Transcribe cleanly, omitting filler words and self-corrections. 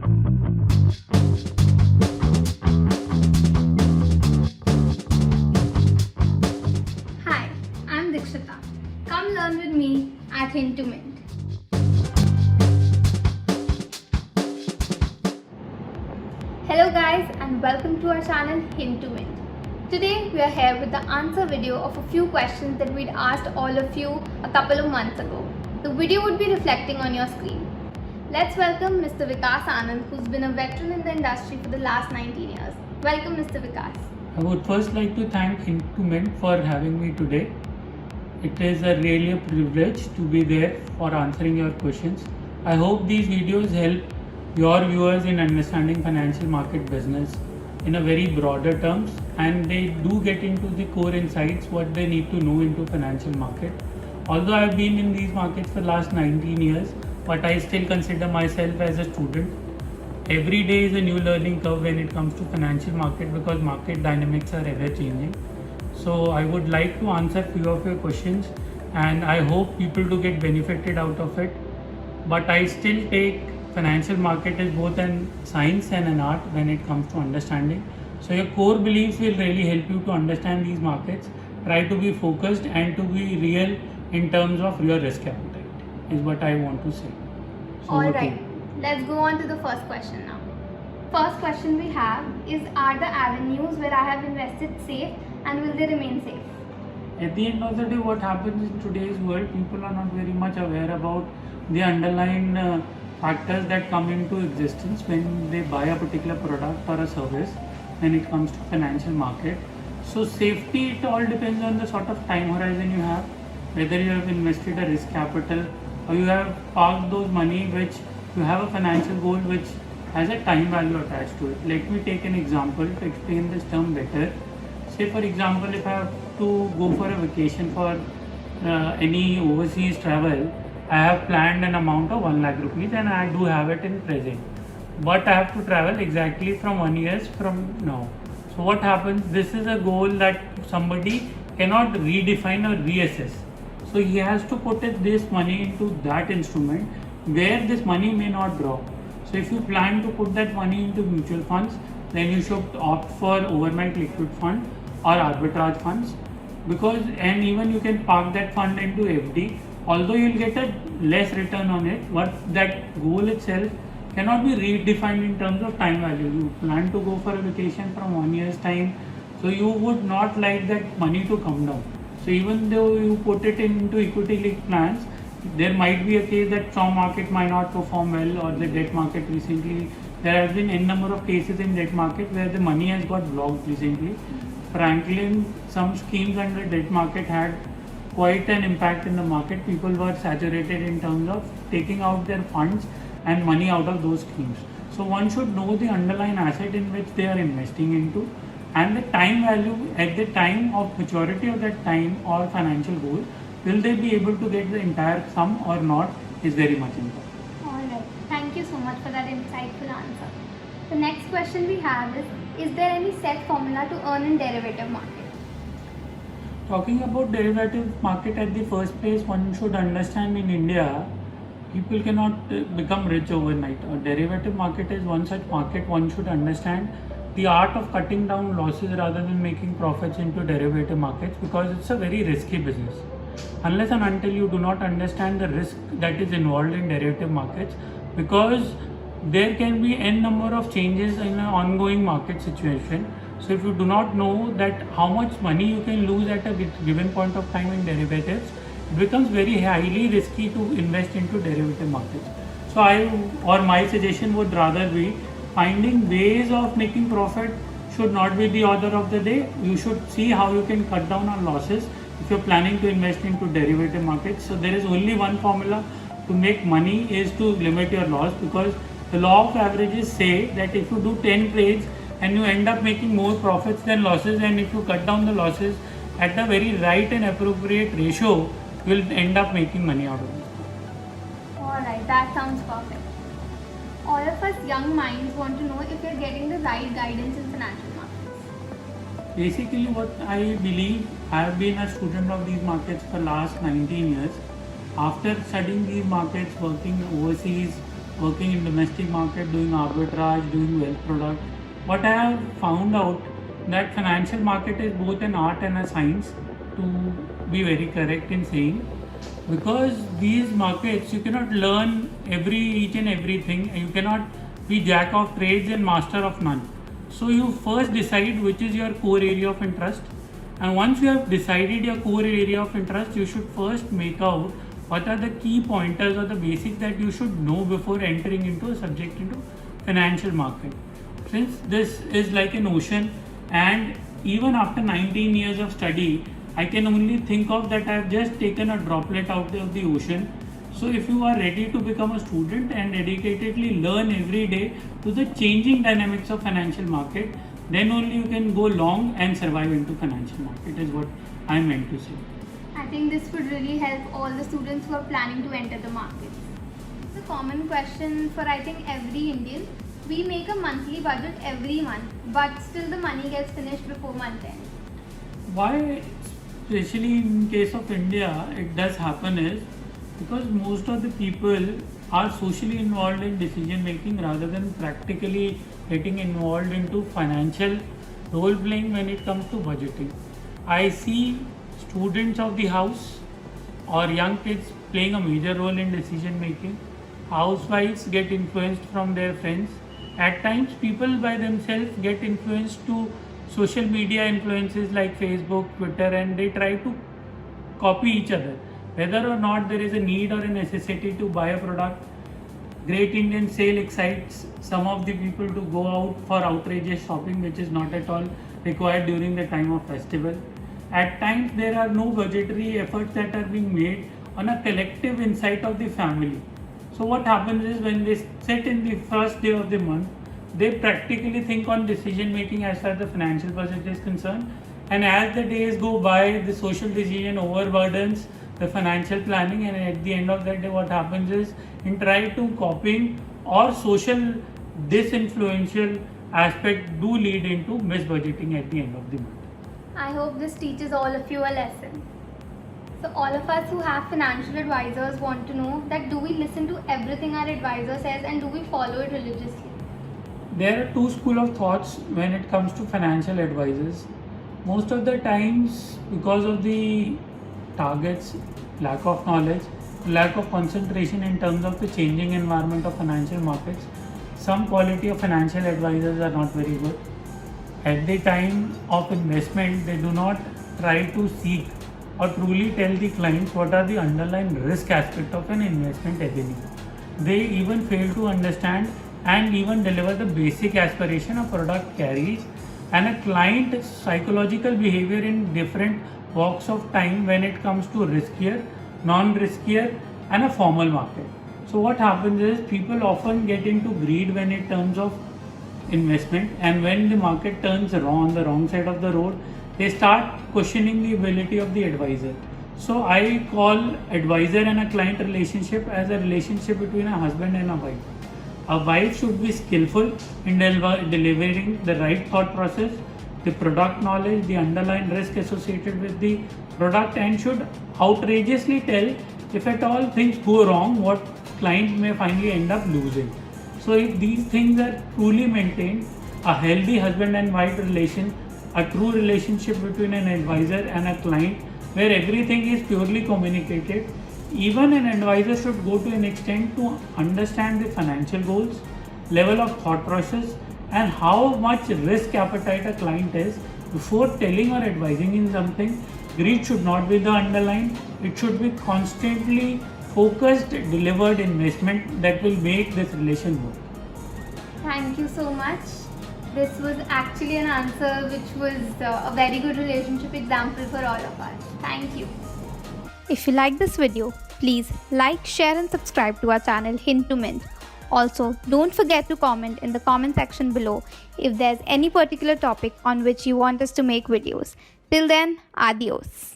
Hi, I'm Dikshita. Come learn with me at Hint to Mint. Hello guys and welcome to our channel Hint to Mint. Today we are here with the answer video of a few questions that we'd asked all of you a couple of months ago. The video would be reflecting on your screen. Let's welcome Mr. Vikas Anand, who's been a veteran in the industry for the last 19 years. Welcome Mr. Vikas. I would first like to thank Hint to Mint for having me today. It is really a privilege to be there for answering your questions. I hope these videos help your viewers in understanding financial market business in a very broader terms, and they do get into the core insights what they need to know into financial market. Although I have been in these markets for last 19 years, but I still consider myself as a student. Every day is a new learning curve when it comes to financial market because market dynamics are ever changing. So I would like to answer few of your questions and I hope people to get benefited out of it. But I still take financial market as both an science and an art when it comes to understanding. So your core beliefs will really help you to understand these markets. Try to be focused and to be real in terms of your risk appetite is what I want to say. So Alright, let's go on to the first question now. First question we have is, are the avenues where I have invested safe and will they remain safe? At the end of the day, what happens in today's world, people are not very much aware about the underlying factors that come into existence when they buy a particular product or a service when it comes to financial market. So safety, it all depends on the sort of time horizon you have, whether you have invested a risk capital or you have parked those money which you have a financial goal which has a time value attached to it. Let me take an example to explain this term better. Say for example, if I have to go for a vacation for any overseas travel, I have planned an amount of 1 lakh rupees and I do have it in present. But I have to travel exactly from 1 year from now. So what happens, this is a goal that somebody cannot redefine or reassess. So he has to put this money into that instrument where this money may not drop. So if you plan to put that money into mutual funds, then you should opt for overnight liquid fund or arbitrage funds, because and even you can park that fund into FD, although you'll get a less return on it, but that goal itself cannot be redefined in terms of time value. You plan to go for a vacation from 1 year's time, so you would not like that money to come down. So even though you put it into equity linked plans, there might be a case that some market might not perform well, or the debt market recently, there has been n number of cases in debt market where the money has got blocked recently. Frankly, some schemes under debt market had quite an impact in the market. People were saturated in terms of taking out their funds and money out of those schemes. So one should know the underlying asset in which they are investing into, and the time value at the time of maturity of that time or financial goal. Will they be able to get the entire sum or not is very much important. Alright, thank you so much for that insightful answer. The next question we have is there any set formula to earn in derivative market? Talking about derivative market, at the first place, one should understand in India, people cannot become rich overnight. A derivative market is one such market. One should understand the art of cutting down losses rather than making profits into derivative markets, because it's a very risky business. Unless and until you do not understand the risk that is involved in derivative markets, because there can be n number of changes in an ongoing market situation. So if you do not know that how much money you can lose at a given point of time in derivatives, it becomes very highly risky to invest into derivative markets. So my suggestion would rather be finding ways of making profit should not be the order of the day. You should see how you can cut down on losses if you're planning to invest into derivative markets. So there is only one formula to make money, is to limit your loss, because the law of averages say that if you do 10 trades and you end up making more profits than losses, and if you cut down the losses at a very right and appropriate ratio, you will end up making money out of it. Alright, that sounds perfect. All of us young minds want to know if you're getting the right guidance in financial markets. Basically, what I believe, I have been a student of these markets for last 19 years. After studying these markets, working overseas working in domestic market, doing arbitrage, doing wealth product, what I have found out that financial market is both an art and a science, to be very correct in saying, because these markets you cannot learn each and everything. You cannot be jack of trades and master of none. So you first decide which is your core area of interest, and once you have decided your core area of interest, you should first make out what are the key pointers or the basics that you should know before entering into a subject into financial market. Since this is like an ocean, and even after 19 years of study, I can only think of that I have just taken a droplet out of the ocean. So if you are ready to become a student and dedicatedly learn every day to the changing dynamics of financial market, then only you can go long and survive into financial market, is what I meant to say. I think this would really help all the students who are planning to enter the market. It's a common question for I think every Indian. We make a monthly budget every month, but still the money gets finished before month end. Why, especially in case of India, it does happen is because most of the people are socially involved in decision making rather than practically getting involved into financial role playing when it comes to budgeting. I see students of the house or young kids playing a major role in decision making. Housewives get influenced from their friends. At times, people by themselves get influenced to social media influences like Facebook, Twitter, and they try to copy each other. Whether or not there is a need or a necessity to buy a product, Great Indian Sale excites some of the people to go out for outrageous shopping, which is not at all required during the time of festival. At times, there are no budgetary efforts that are being made on a collective insight of the family. So what happens is when they sit in the first day of the month, they practically think on decision making as far as the financial budget is concerned. And as the days go by, the social decision overburdens the financial planning, and at the end of that day, what happens is in try to copying or social disinfluential aspect do lead into misbudgeting at the end of the month. I hope this teaches all of you a lesson. So all of us who have financial advisors want to know that do we listen to everything our advisor says and do we follow it religiously? There are two school of thoughts when it comes to financial advisors. Most of the times, because of the targets, lack of knowledge, lack of concentration in terms of the changing environment of financial markets, some quality of financial advisors are not very good. At the time of investment, they do not try to seek or truly tell the clients what are the underlying risk aspect of an investment avenue. They even fail to understand and even deliver the basic aspiration a product carries and a client psychological behavior in different walks of time when it comes to riskier, non-riskier and a formal market. So what happens is people often get into greed when it terms of investment, and when the market turns on the wrong side of the road, they start questioning the ability of the advisor. So I call advisor and a client relationship as a relationship between a husband and a wife. A wife should be skillful in delivering the right thought process, the product knowledge, the underlying risk associated with the product, and should outrageously tell if at all things go wrong what client may finally end up losing. So if these things are truly maintained, a healthy husband and wife relation, a true relationship between an advisor and a client where everything is purely communicated, even an advisor should go to an extent to understand the financial goals, level of thought process, and how much risk appetite a client is before telling or advising in something. Greed should not be the underline. It should be constantly focused, delivered investment that will make this relation work. Thank you so much. This was actually an answer which was a very good relationship example for all of us. Thank you. If you like this video, please like, share and subscribe to our channel Hint to Mint. Also, don't forget to comment in the comment section below if there's any particular topic on which you want us to make videos. Till then, adios.